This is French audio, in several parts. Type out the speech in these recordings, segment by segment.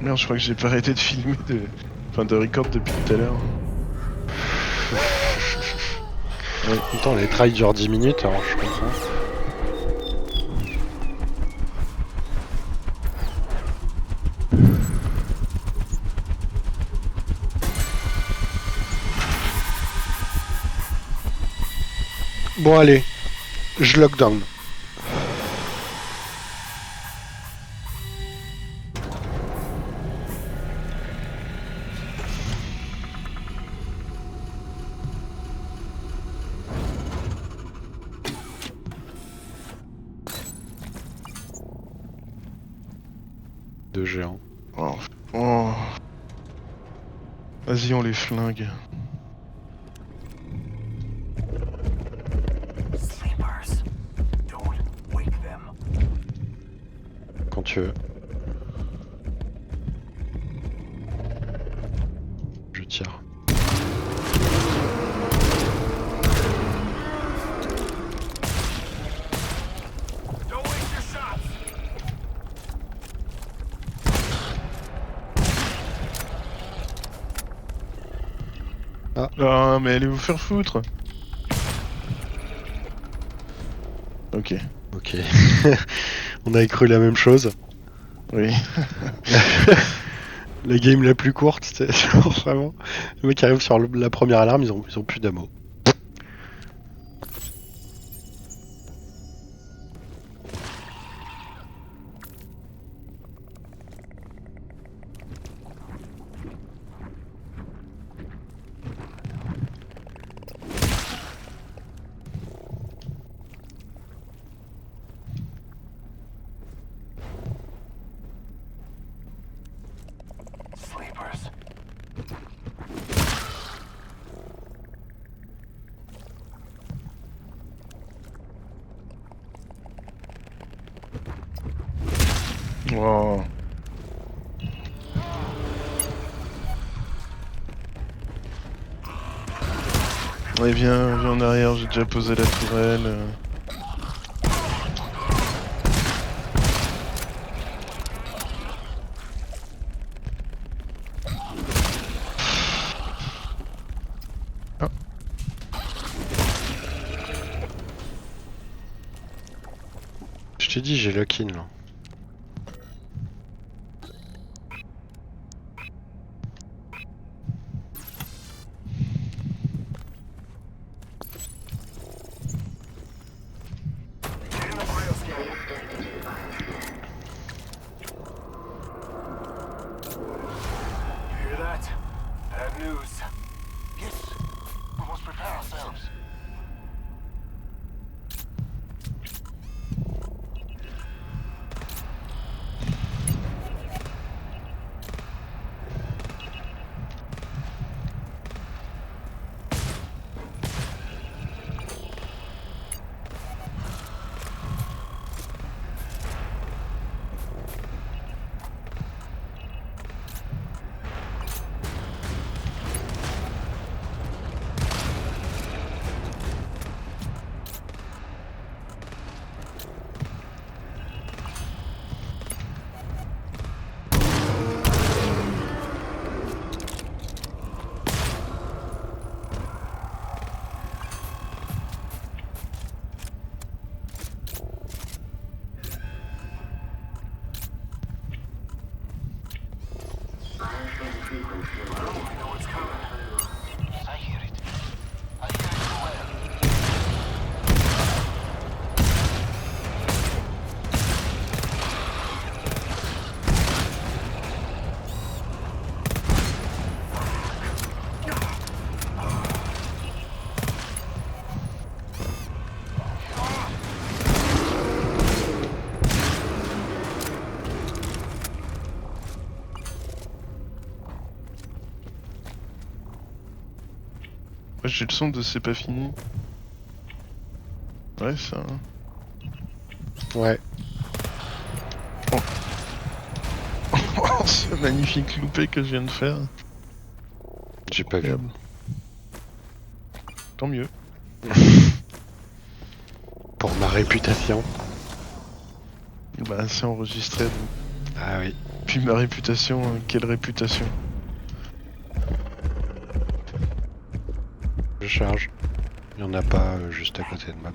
Merde, je crois que j'ai pas arrêté de filmer Enfin, de record depuis tout à l'heure. En même temps, les trails durent 10 minutes, alors je comprends. Bon, allez, je lockdown. De géant. Oh. Oh. Vas-y, on les flingue. Sleepers. Don't wake them. Quand tu veux. Je tire. Don't waste your shots. Ah, mais allez vous faire foutre. Ok. Ok. On a cru la même chose. Oui. La game la plus courte, c'est genre vraiment. Le mec arrive sur la première alarme, ils ont plus d'ammo. Sleepers. Oh. Ouais, viens en arrière, j'ai déjà posé la tourelle. Ah. Je t'ai dit, j'ai lock-in là. Get in the bioscan. You hear that? Bad news. Yes. We must prepare ourselves. I know it's coming. I hear it. I hear it so well. Ouais, j'ai le son de c'est pas fini. Ouais, ça. Ouais. Oh, ce magnifique loupé que je viens de faire. J'ai pas vu. Merde. Tant mieux. Pour ma réputation. Bah, c'est enregistré donc. Ah oui. Puis ma réputation, quelle réputation. Je charge. Il y en a pas juste à côté de map.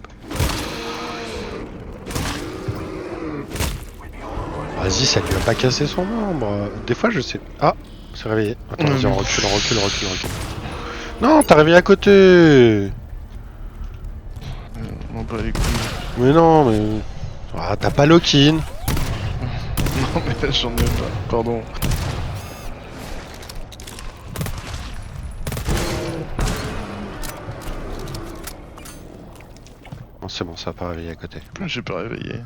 Vas-y, ça lui a pas cassé son membre. Des fois, je sais. Ah, c'est réveillé. Attends, vas-y, on recule, on recule, on recule, on recule. Non, t'as réveillé à côté. On bat les couilles. Mais non, mais. Ah, t'as pas lock-in. Non mais là j'en ai pas. Pardon. Non, c'est bon, ça a pas réveillé à côté. J'ai pas réveillé.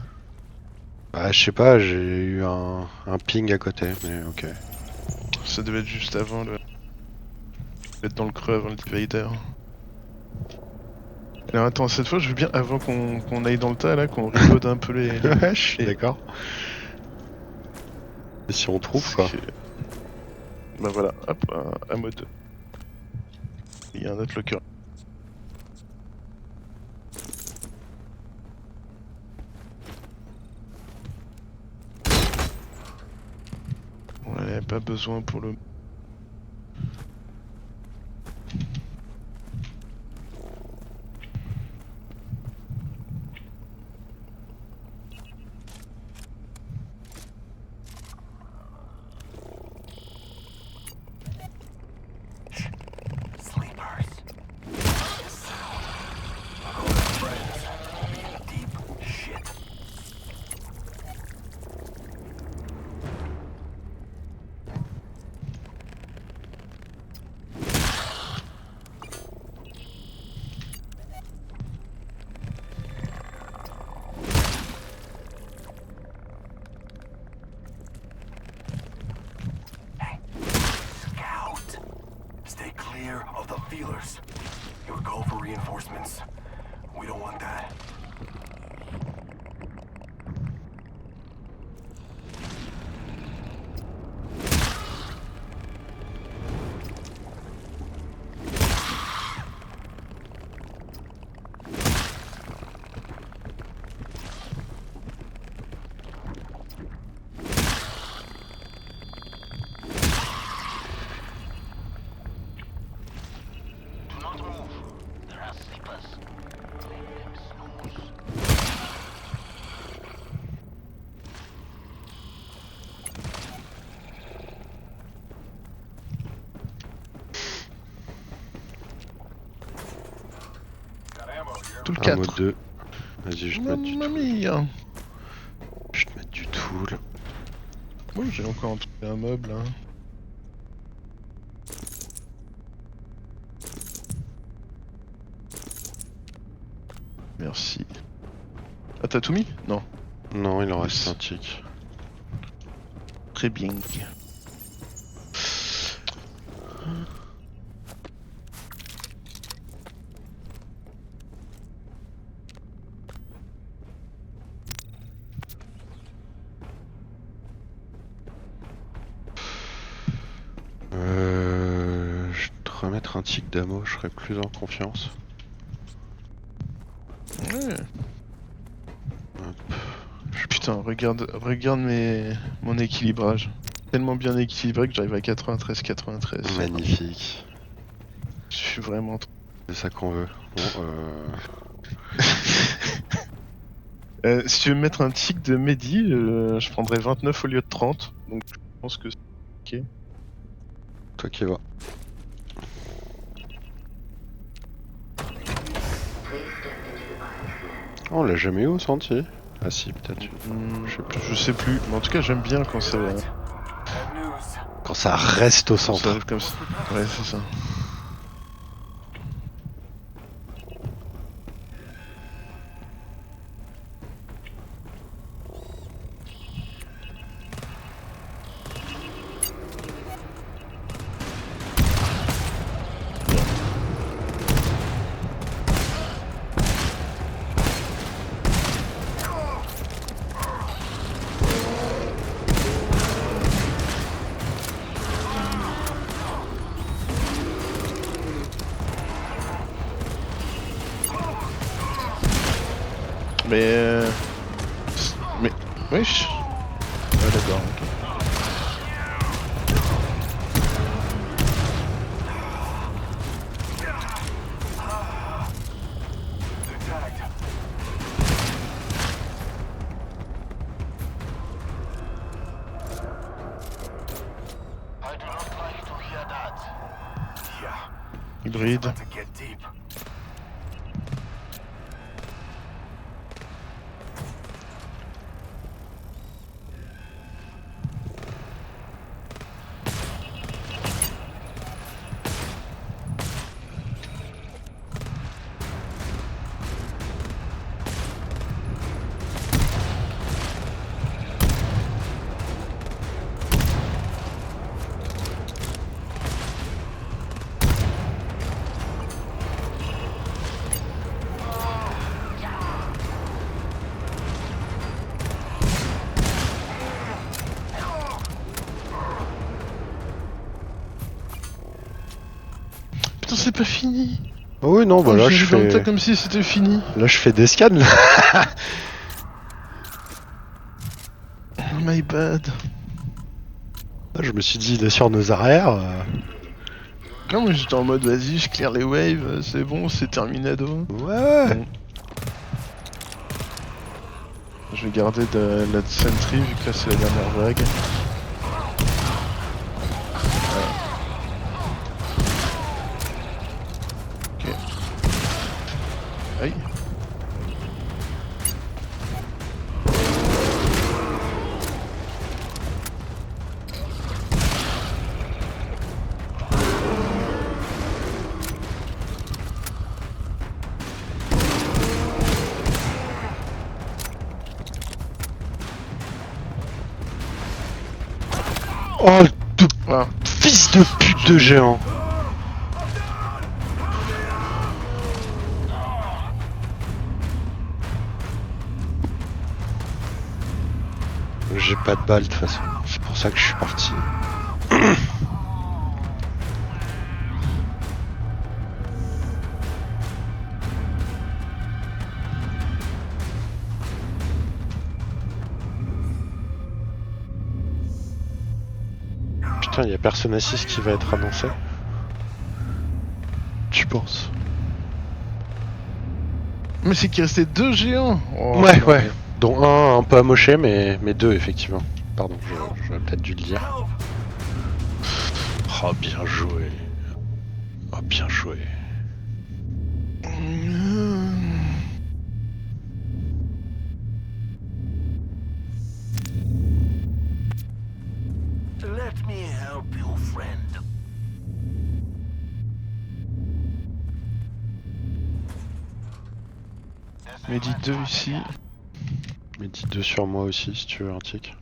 Bah, je sais pas, j'ai eu un ping à côté, mais ok. Ça devait être juste avant le. Être dans le creux avant le divider. Alors attends, cette fois je veux bien avant qu'on aille dans le tas là, qu'on reload un peu les. Je suis d'accord. Et si on trouve quoi? Bah voilà, hop, un mode. Il y a un autre locker. On n'avait pas besoin pour le. Sleepers. Friends. Deep shit. Hey, scout. Stay clear of the feelers. You would call for reinforcements. We don't want that. Do not move. There are sleepers. Make them snooze. Got ammo here. Tout le Un mode 4. 2. Vas-y, je te mets du Mamma tool. mia. Je te mets du tool. Bon, j'ai encore un meuble hein. Merci. Ah t'as tout mis? Non. Non, il en reste un tic. Très bien. Je vais te remettre un tic d'ammo, je serai plus en confiance. Ouais. Putain, regarde mon équilibrage. Tellement bien équilibré que j'arrive à 93-93. Magnifique. Je suis vraiment trop. C'est ça qu'on veut. Bon, Si tu veux mettre un tic de Mehdi, je prendrais 29 au lieu de 30. Donc je pense que c'est ok. toi qui vas. Oh, on l'a jamais eu au sentier. Ah si, peut-être. Je sais plus. Mais en tout cas, j'aime bien quand ça, Bad news. Quand ça reste au quand ça centre. arrive comme ça. Ouais, c'est ça. Mais... Mais... Wesh. Ah d'accord, ok. Hybride. About to get deep. Putain, c'est pas fini. Oh oui, non, bah là, je j'arrive dans le tas fais... comme si c'était fini. Là, je fais des scans, là. Oh my bad. Là, je me suis dit, il est sur nos arrières. Non, mais j'étais en mode vas-y, je clear les waves, c'est bon, c'est terminado. Ouais. Bon. Je vais garder de la sentry vu que là c'est la dernière vague. Ok. Aïe. Oh, de... Ah. fils de pute de géant. J'ai pas de balles de toute façon, c'est pour ça que je suis parti. Putain, y a Persona 6 qui va être annoncé. Tu penses? Mais c'est qu'il restait 2 géants. Oh, Ouais, non, ouais. Dont un peu amoché, mais deux effectivement. Pardon, j'aurais peut-être dû le dire. Help! Oh, bien joué. Oh, bien joué. Let me help you, friend. Mehdi 2 ici. Mais dis 2 sur moi aussi si tu veux un tic.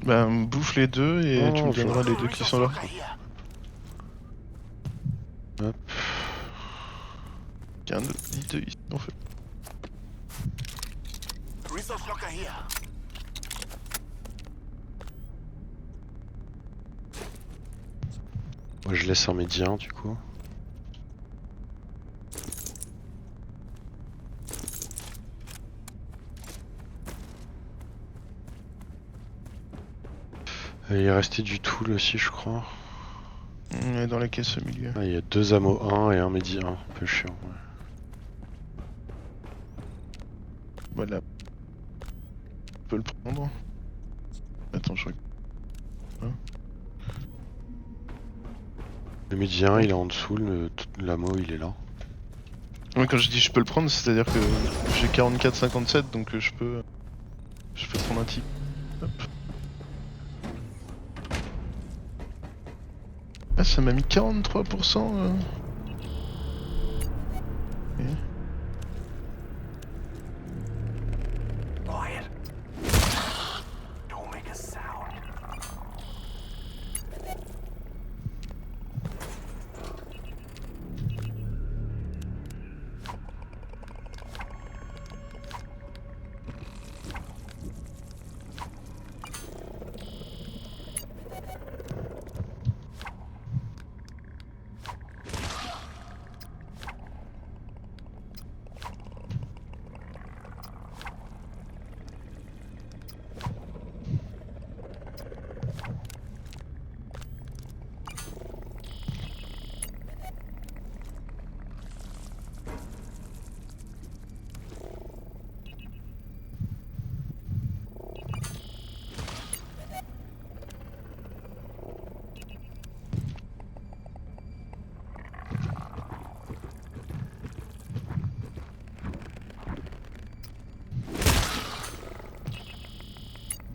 Ben bouffe les 2 et Oh, tu me je- donneras les 2 qui sont là. Hop. Il y a un autre Mehdi 2 ici en fait. Resource locker here. Moi je laisse un médian du coup. Et il restait du tool aussi je crois. On est dans la caisse au milieu. Ah, il y a 2 ammo 1 et un médi 1, un peu chiant. Ouais. Voilà. On peut le prendre. Attends, je regarde. Le médi 1 il est en dessous, l'ammo il est là. Ouais, quand je dis je peux le prendre, c'est-à-dire que j'ai 44-57 donc je peux prendre un tic. Hop. Ah, ça m'a mis 43%. Ok. Quiet. Don't make a sound.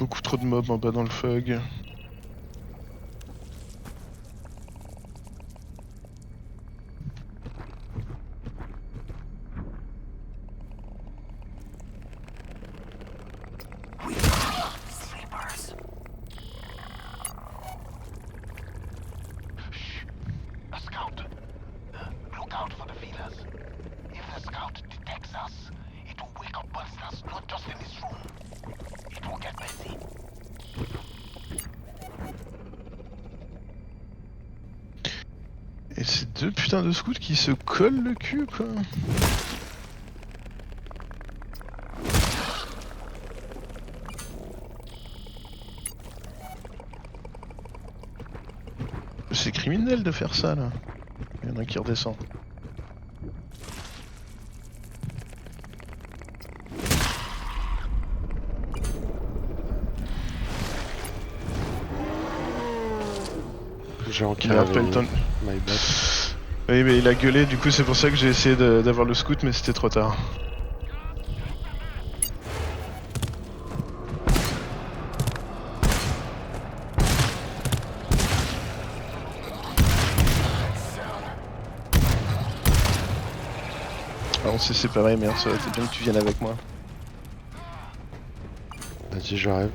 Beaucoup trop de mobs en bas dans le fog. Sleepers. Shh. A scout. Look out for the feelers. If the scout detects us, it will wake up monsters, not just in this room. It will get messy. Et ces deux putains de scouts qui se collent le cul quoi. C'est criminel de faire ça là. Il y en a un qui redescend. J'ai Il a encore pas le temps. My bad. Oui mais il a gueulé, du coup c'est pour ça que j'ai essayé d'avoir le scout mais c'était trop tard. Ah, on s'est séparés mais ça aurait été bien que tu viennes avec moi. Vas-y, j'arrive.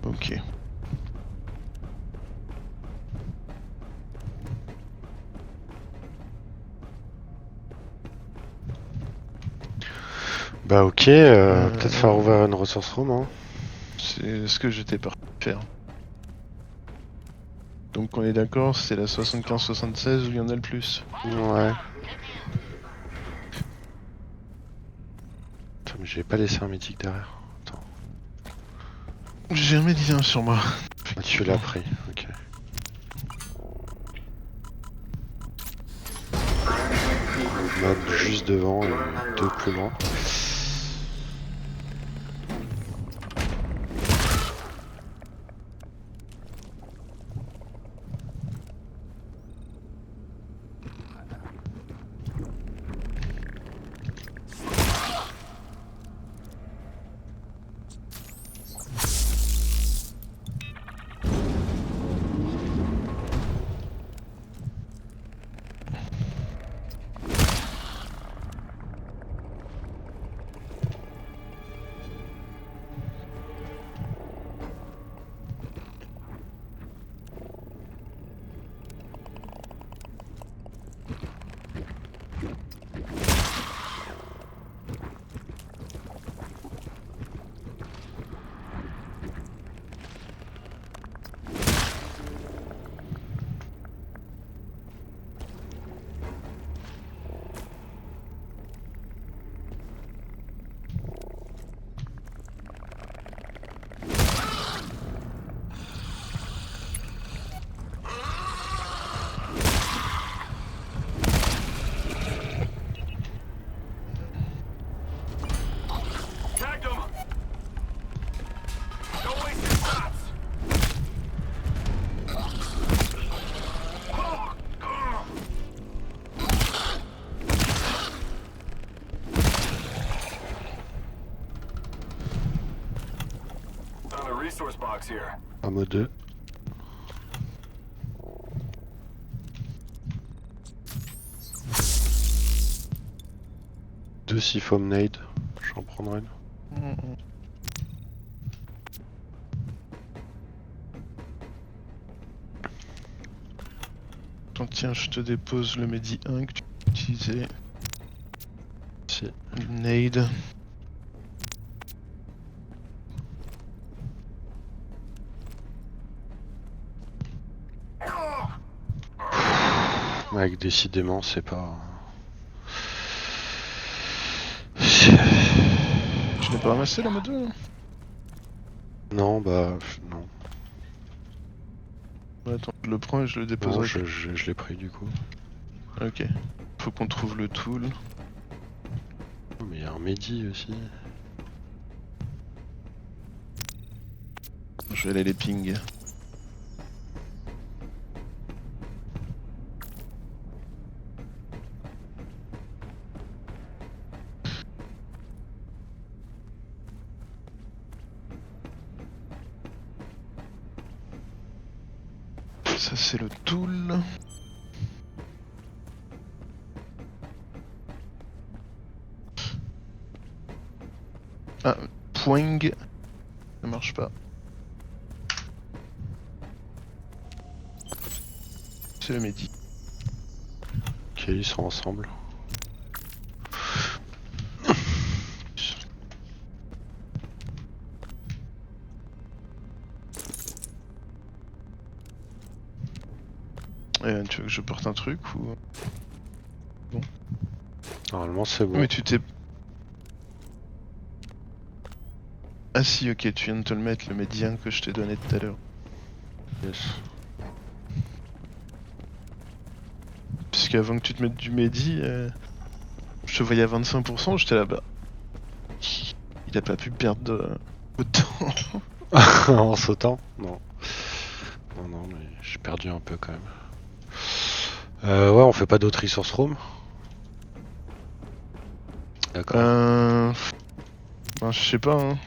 Ok. Bah ok, peut-être faire ouvrir une ressource room, hein. C'est ce que j'étais parti faire. Donc on est d'accord, c'est la 75-76 où il y en a le plus. Ouais. Attends, mais j'ai pas laissé un mythique derrière. Attends. J'ai un médicament sur moi. Ah, tu l'as pris, ok. Mob juste devant et deux plus loin. Tagged him. Don't waste your shots. Found a resource box here. Ammo 2. Deux Seafoam Nade, j'en prendrai une. Attends, tiens, je te dépose le Medi 1 que tu peux utiliser. Si. Nade. Mec, décidément, c'est pas. Tu n'as pas ramassé la mode 2 là? Non, bah. Non, Ouais, attends, je le prends et je le non déposerai. je l'ai pris du coup. Ok. Faut qu'on trouve le tool. Oh, mais il y a un Mehdi aussi. Je vais aller les ping. Ça c'est le tool. Ah, poing. Ça marche pas. C'est le Mehdi. Ok, ils sont ensemble. Tu veux que je porte un truc ou... Normalement, c'est bon. Mais tu t'es... Ah si, ok, tu viens de te le mettre, le médien que je t'ai donné tout à l'heure. Yes. Puisqu'avant que tu te mettes du Mehdi, je te voyais à 25%, j'étais là-bas. Il a pas pu perdre de temps. En sautant? Non. Non, non, mais j'ai perdu un peu quand même. Ouais, on fait pas d'autres resource room? D'accord. Ben, je sais pas, hein.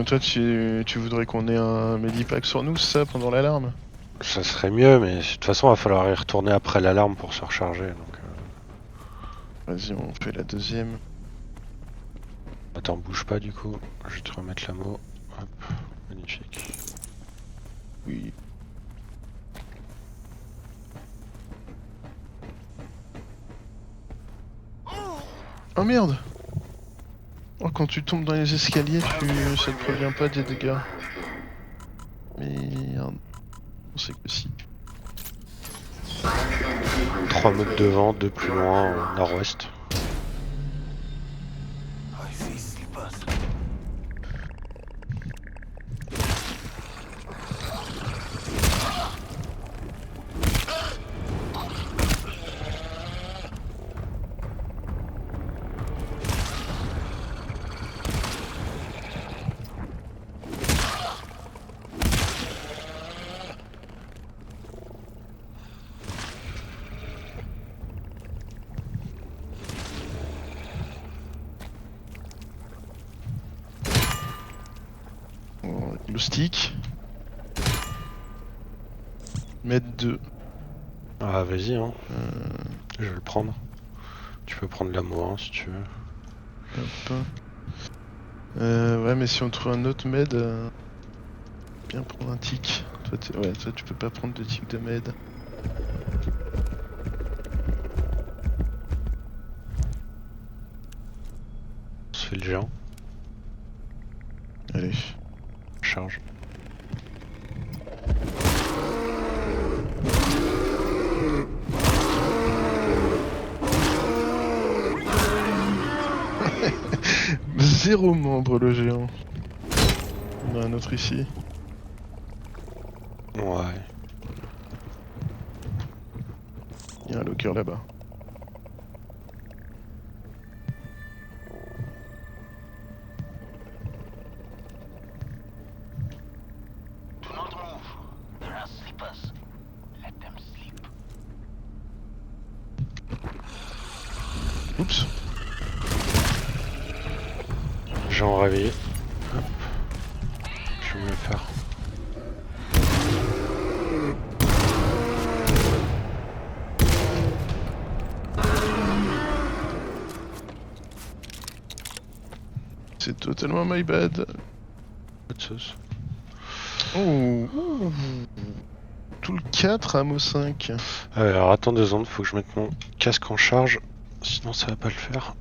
Toi, tu voudrais qu'on ait un Medipack sur nous, ça, pendant l'alarme? Ça serait mieux, mais de toute façon, il va falloir y retourner après l'alarme pour se recharger. Donc, Vas-y, on fait la deuxième. attends, bouge pas du coup. Je vais te remettre l'ammo. Hop, magnifique. Oui. Oh merde! Oh, quand tu tombes dans les escaliers, ça te prévient pas des dégâts. Merde. On sait que si. 3 mètres devant, 2 plus loin, au nord-ouest. I see sleepers. Le stick. Mettre 2. Ah, vas-y, hein. Je vais le prendre. Tu peux prendre l'ammo, hein, si tu veux. Hop. Ouais, mais si on trouve un autre med, bien prendre un tic. Ouais, toi tu peux pas prendre de tic de med. On se fait le géant. Allez. Charge. Zéro membre le géant. On a un autre ici. Ouais. Il y a un locker là-bas. Do not move. There are sleepers. Let them sleep. Oups. Géant réveillé. Hop. Je vais me le faire. C'est totalement my bad. Pas de sauce. Oh. Tout le 4 à Mo 5. Alors attends 2 secondes, faut que je mette mon casque en charge. Sinon ça va pas le faire.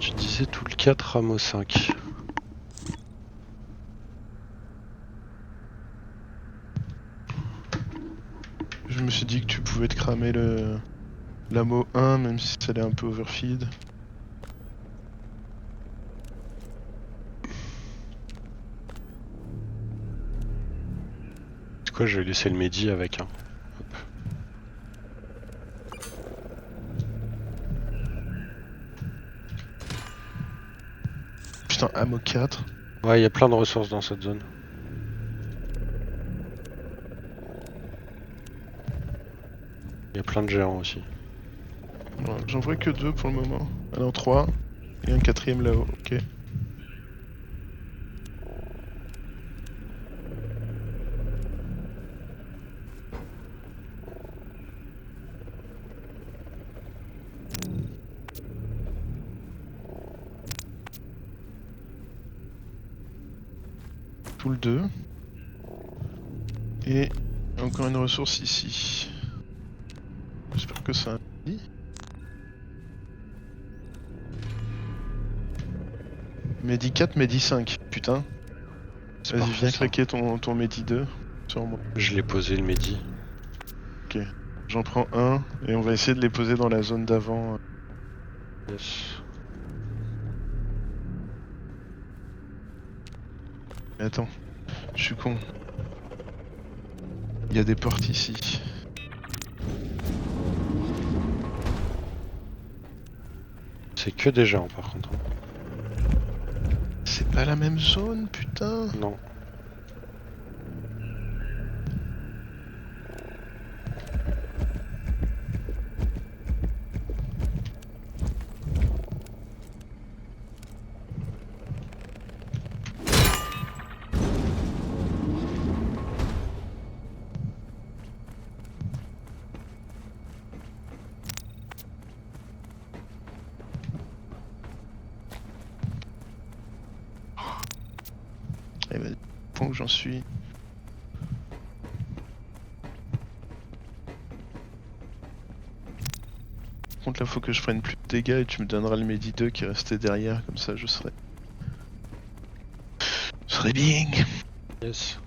Tu disais tout le 4 Ramo 5. Je me suis dit que tu pouvais te cramer l'ammo 1 même si ça allait un peu overfeed. C'est quoi, je vais laisser le Mehdi avec un. Putain, ammo 4. Ouais, il y a plein de ressources dans cette zone. Il y a plein de géants aussi. Ouais, j'en vois que 2 pour le moment. Ah non, 3. Et un 4ème là-haut, ok. Tout le 2. Et encore une ressource ici. J'espère que ça a dit. Medi 4, Medi 5, putain. C'est Vas-y, parfait, viens ça. craquer ton Medi 2 sur moi. Je l'ai posé le Mehdi. Ok. J'en prends un et on va essayer de les poser dans la zone d'avant. Yes. Mais attends, je suis con. Il y a des portes ici. C'est que des géants par contre. C'est pas la même zone, putain. Non. Eh ben, point où j'en suis. Par contre là faut que je prenne plus de dégâts et tu me donneras le Medi 2 qui est resté derrière, comme ça je serai... Je serai bien. Yes.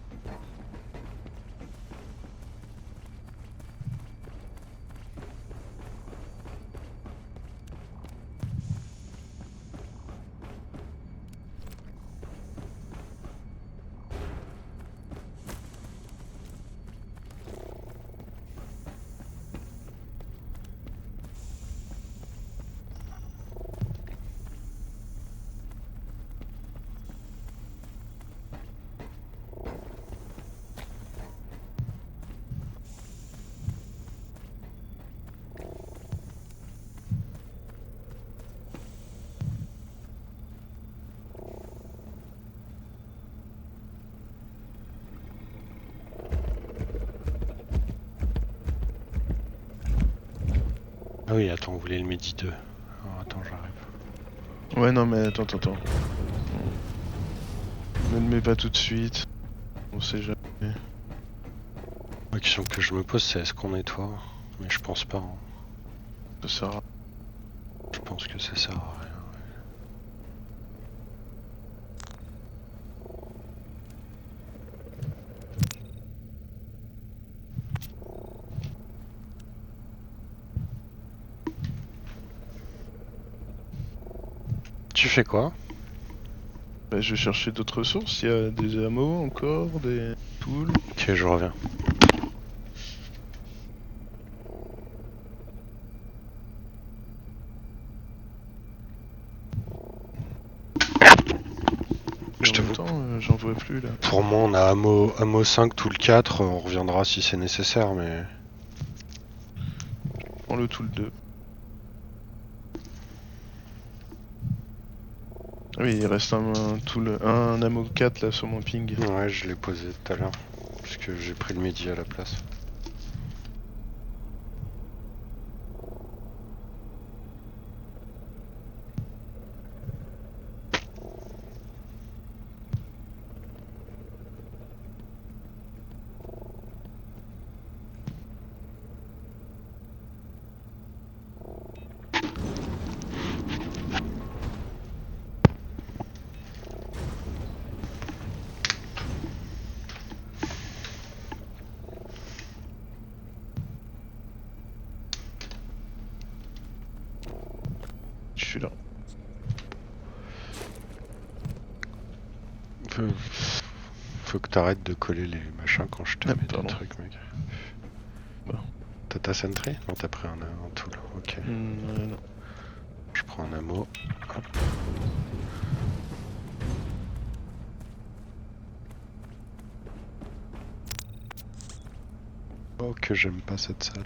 Ah oui, attends, on voulait le Mehdi 2. Alors, attends, j'arrive. Ouais non mais attends. Ne le mets pas tout de suite. On sait jamais. La question que je me pose, c'est est-ce qu'on nettoie? Mais je pense pas. Hein. Ça sert à... Je pense que ça sert à rien. Tu fais quoi? Bah, je vais chercher d'autres ressources. Il y a des ammo encore, des tools. Ok, je reviens. Je En te même vois. temps, j'en vois plus là. Pour moi, on a ammo 5 tout le 4. On reviendra si c'est nécessaire, mais. Prends le tool 2. Ah oui, il reste un ammo 4 là sur mon ping. Ouais, je l'ai posé tout à l'heure. Parce que j'ai pris le Mehdi à la place. Je suis là. Faut que t'arrêtes de coller les machins quand je te Ah, mets des pardon. trucs, mec. Bon. T'as ta sentry? Non, t'as pris un tool. Ok. Non. Je prends un ammo. Hop. Oh, que j'aime pas cette salle.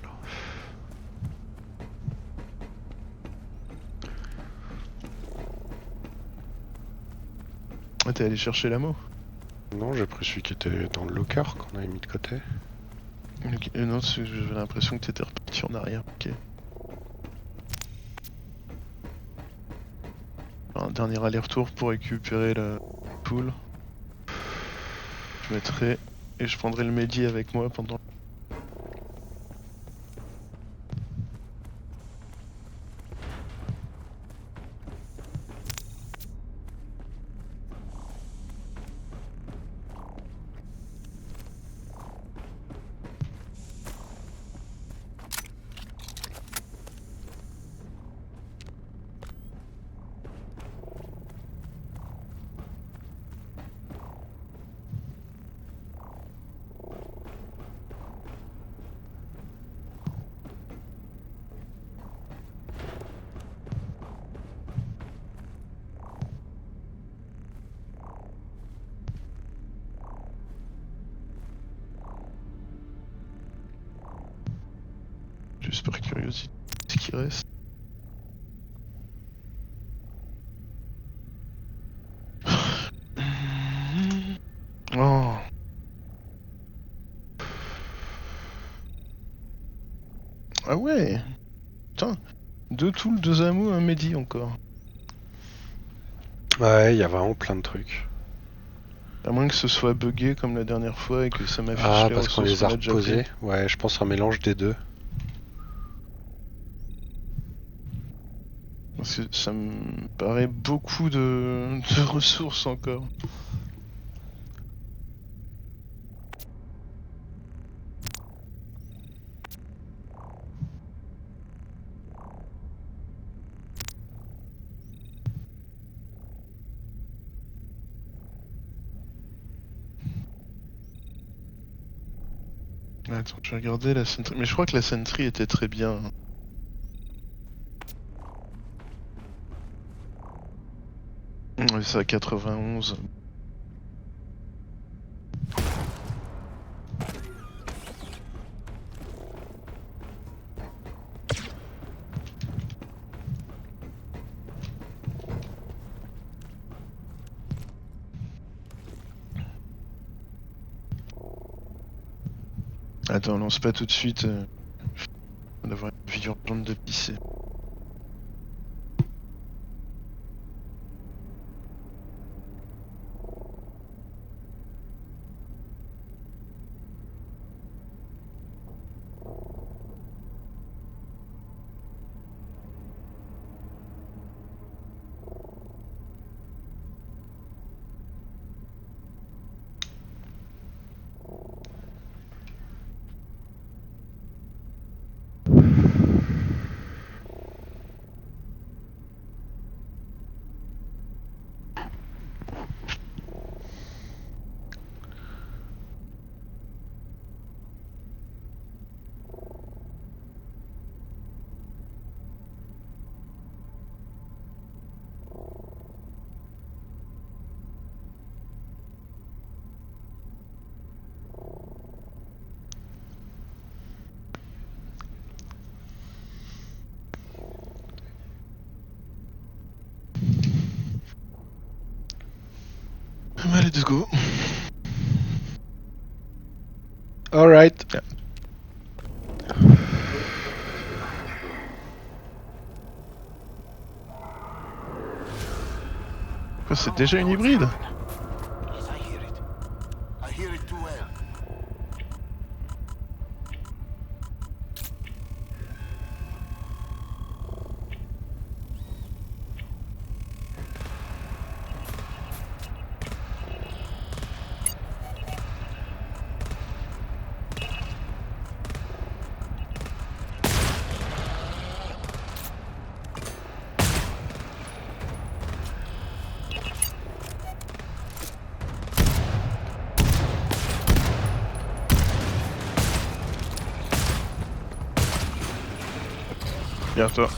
Ah, t'es allé chercher l'ammo? Non, j'ai pris celui qui était dans le locker qu'on avait mis de côté. Ok, non, j'avais l'impression que t'étais reparti en arrière. Ok. Un dernier aller-retour pour récupérer la poule. Je mettrai et je prendrai le Mehdi avec moi pendant. Juste par curiosité, ce qui reste. Oh. Ah ouais. Putain. 2 tools, 2 ammo, un Mehdi encore. Ouais, il y a vraiment plein de trucs. À moins que ce soit buggé comme la dernière fois et que ça m'affiche Ah, les parce qu'on ressources les a qu'on a déjà pris. reposés. Ouais, je pense un mélange des deux. Parce que ça me paraît beaucoup de ressources encore. Attends, je vais regarder la sentry. Mais je crois que la sentry était très bien. Ouais, c'est à 91. Attends, lance pas tout de suite. On va avoir une vie urgente de pisser. Bah, let's go. Alright. Yeah. Quoi, c'est déjà une hybride? Yes, I hear it. I hear it too well. Derrière toi.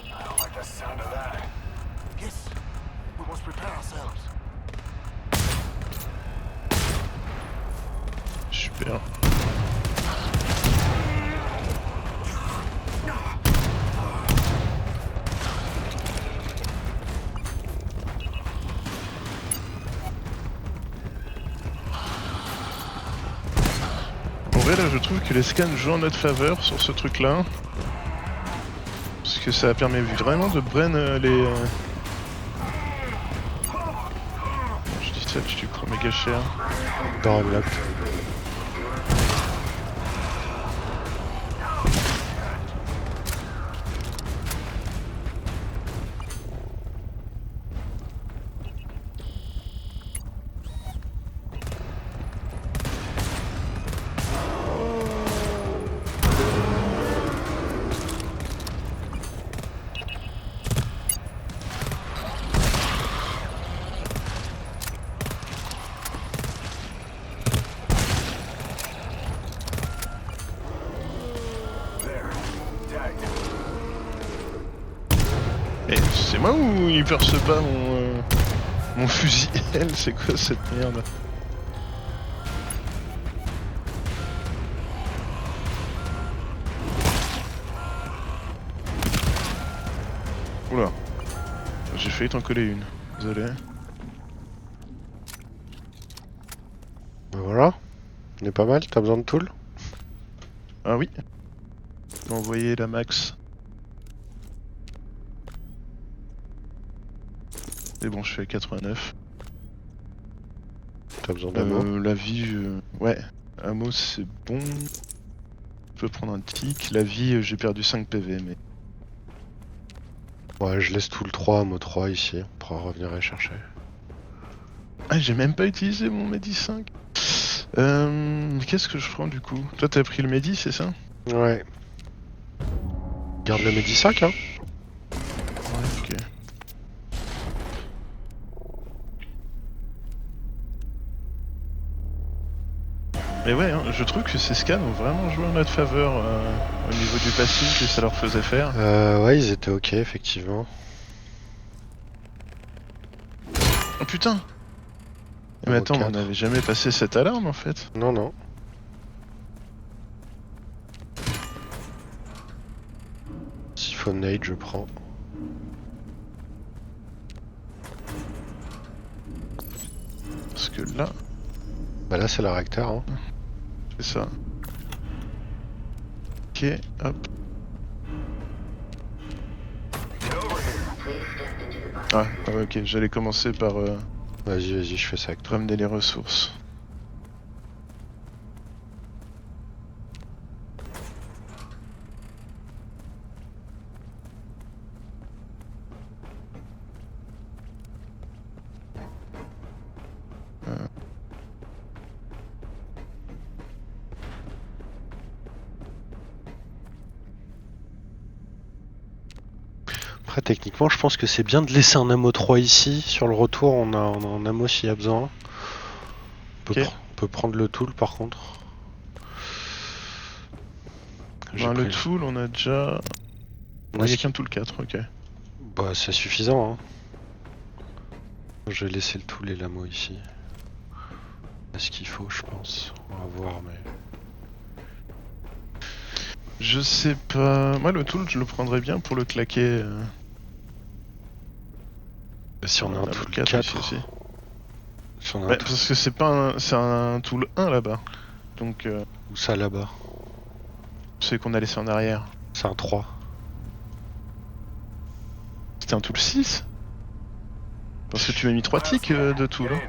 I don't like the sound of that. Yes, we must prepare ourselves. Super. En vrai là je trouve que les scans jouent en notre faveur sur ce truc là. Parce que ça permet vraiment de brain les... Je dis ça, tu prends méga cher. Dans Unlocked. Et c'est moi ou il perce pas mon fusil L? C'est quoi cette merde? Oula. J'ai failli t'en coller une. Désolé. Voilà. On est pas mal, t'as besoin de tool? Ah oui. Je vais envoyer la max. Et bon, je suis à 89. T'as besoin d'ammo? La vie, ouais. Ammo c'est bon. Je peux prendre un tic. La vie, j'ai perdu 5 PV, mais... Ouais, je laisse tout le 3, ammo 3 ici, on pourra revenir les chercher. Ah, j'ai même pas utilisé mon Medi 5. Qu'est-ce que je prends du coup? Toi t'as pris le Medi, c'est ça? Ouais. Garde le Medi 5, hein. Ouais, ok. Mais ouais, hein, je trouve que ces scans ont vraiment joué en notre faveur au niveau du passif que ça leur faisait faire. Ouais, ils étaient ok, effectivement. Oh putain! Mais attends, mais on 4. n'avait jamais passé cette alarme en fait. Non, non. Siphonade, je prends. Parce que là, Bah là, c'est la réacteur, hein. c'est ça. Ok, hop. Ah, ouais, ok, j'allais commencer par Vas-y, vas-y, je fais ça avec toi. ramener les ressources. Après, techniquement, je pense que c'est bien de laisser un ammo 3 ici. Sur le retour, on a un ammo s'il y a besoin. Ok. On peut prendre le tool par contre. J'ai Ben, le pris- tool, on a déjà... Il n'y a qu'un tool 4, ok. Bah, c'est suffisant, hein. Je vais laisser le tool et l'ammo ici. C'est ce qu'il faut, je pense. On va voir, mais... Je sais pas... Moi, le tool, je le prendrais bien pour le claquer. Si on a un tool 4, ici aussi. Si on a un Ouais, tool... parce que c'est pas un... C'est un tool 1 là-bas. Donc, Où ça, là-bas? c'est qu'on a laissé en arrière. C'est un 3. C'était un tool 6? Parce que tu m'as mis 3 tics de tool. Hein.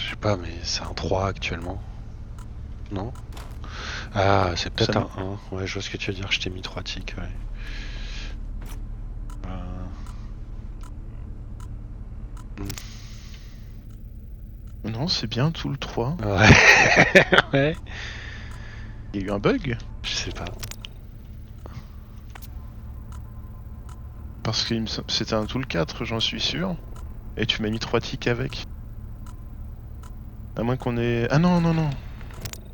J'ai pas, mais c'est un 3 actuellement. Non? Ah, c'est peut-être Ça un 1. Ouais, je vois ce que tu veux dire, je t'ai mis 3 ticks, ouais. Non, c'est bien tout le 3. Ouais. Ouais. Il y a eu un bug. Je sais pas. Parce que c'était un tout le 4, j'en suis sûr. Et tu m'as mis 3 ticks avec. À moins qu'on ait... Ah non, non, non.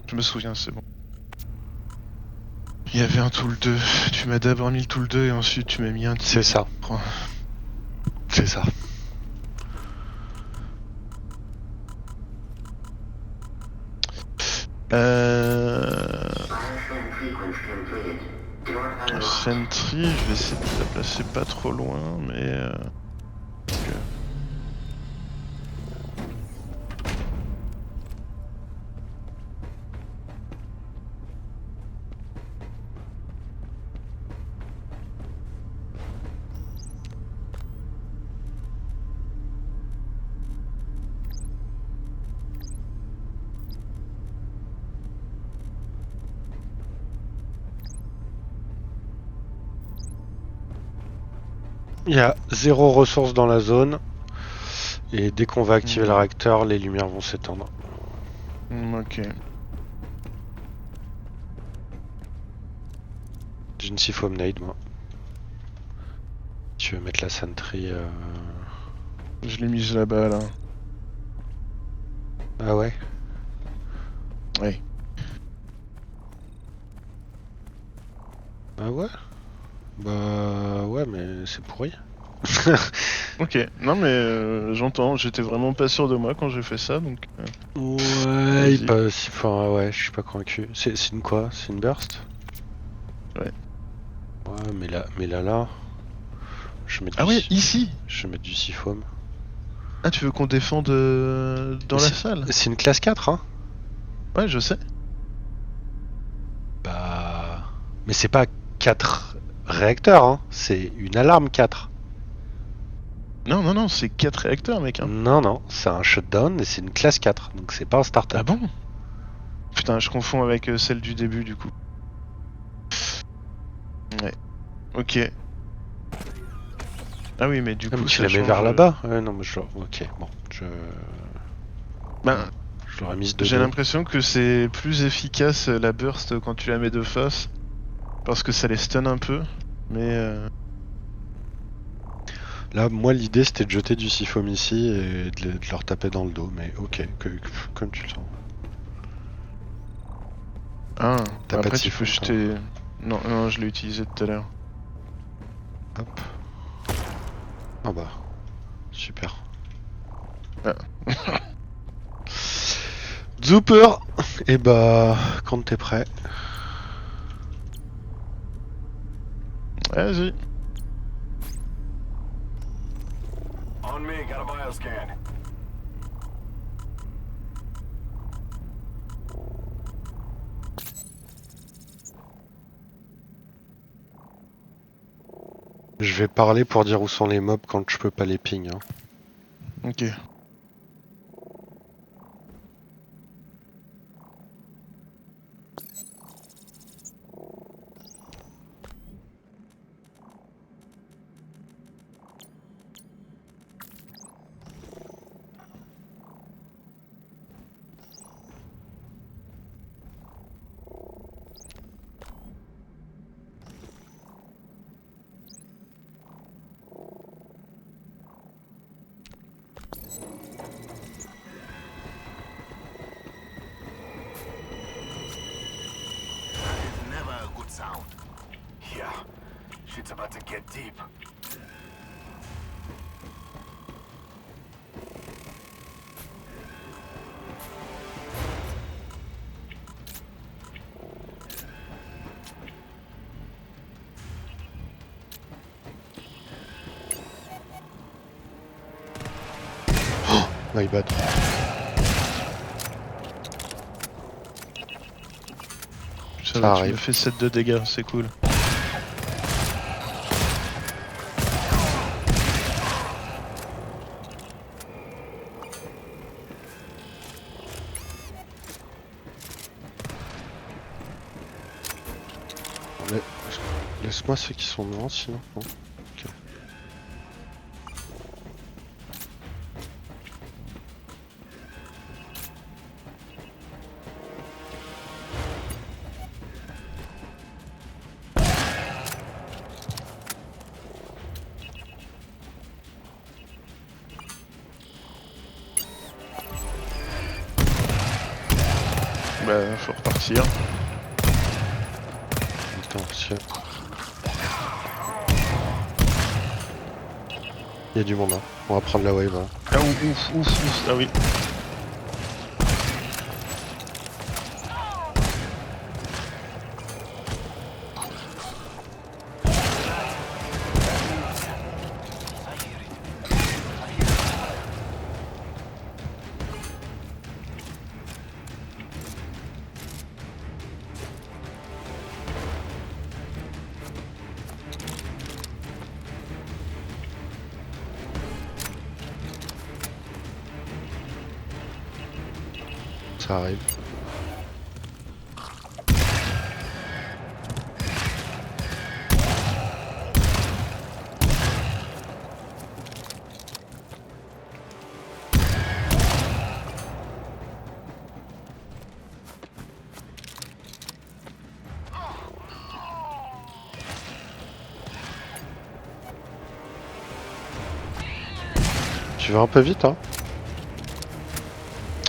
Je me souviens, c'est bon. Il y avait un tool 2. Tu m'as d'abord mis le tool 2 et ensuite tu m'as mis un tick. C'est ça. C'est ça. Sentry, je vais essayer de la placer pas trop loin, mais... Il y a 0 ressources dans la zone. Et dès qu'on va activer le Ouais. réacteur, les lumières vont s'éteindre. Ok. J'ai une Seafoam Nade, moi. Tu veux mettre la sentry Je l'ai mise là-bas, là. Ah ouais? Oui. Ah ouais? Bah ouais, mais c'est pourri. Ok. Non, mais j'entends. J'étais vraiment pas sûr de moi quand j'ai fait ça, donc... Ouais, Vas-y. il passe. Enfin, ouais, je suis pas convaincu. C'est une quoi? C'est une burst? Ouais. Ouais, mais là. Je vais mettre Ah du, ouais, ici. je vais mettre du Seafoam. Ah, tu veux qu'on défende dans la salle? C'est une classe 4, hein? Ouais, je sais. Bah. Mais c'est pas 4 réacteurs, hein? C'est une alarme 4. Non, non, non, c'est 4 réacteurs, mec. Hein. Non, c'est un shutdown et c'est une classe 4, donc c'est pas un startup. Ah bon? Putain, je confonds avec celle du début, du coup. Ouais. Ok. Ah oui, mais du Ah, mais coup, tu ça la mets change... vers là-bas? Ouais, non, mais je. Ok, bon, Ben, je l'aurais mise de j'ai dos. l'impression que c'est plus efficace la burst quand tu la mets de face. Parce que ça les stun un peu. Mais... Là, moi, l'idée c'était de jeter du Seafoam ici et de leur taper dans le dos, mais ok, comme tu le sens. Ah, T'as pas après de tu peux siphon, toi. jeter... Non, non, je l'ai utilisé tout à l'heure. Hop. Ah bah, super. Ah. Zooper. Et bah, quand t'es prêt. Vas-y. On me, got a bioscan. Je vais parler pour dire où sont les mobs quand je peux pas les ping. Hein. Ok. It's never a good sound. Yeah, shit's about to get deep. My bad. Ça Ça va, tu arrive. me fais 7 de dégâts, c'est cool. Laisse-moi ceux qui sont devant sinon. Bon. Ok. Bah, faut repartir. Attends, parce que... Il y a du monde, hein. On va prendre la wave. Hein. Ah ouf, ah oui. Ça arrive. Tu vas un peu vite, hein.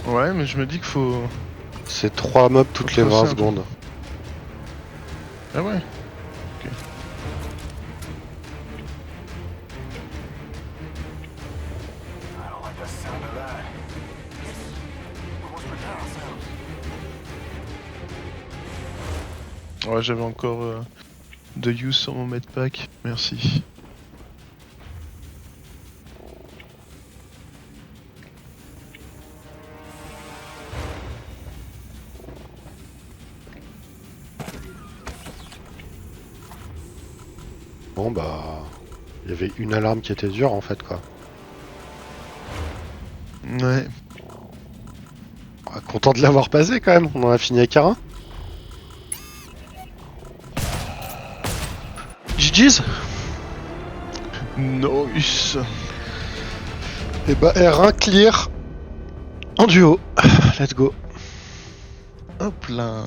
Ouais, mais je me dis qu'il faut... C'est 3 mobs toutes les Faut 20 ça. secondes. Ah ouais. I don't like the sound of that. We must prepare ourselves. Ouais, j'avais encore de use sur mon medpack. Merci. Bon bah... Il y avait une alarme qui était dure en fait quoi. Ouais. Ah, content de l'avoir passé quand même, on en a fini avec un. GG's. Nice. Et bah R1 clear en duo. Let's go. Hop là.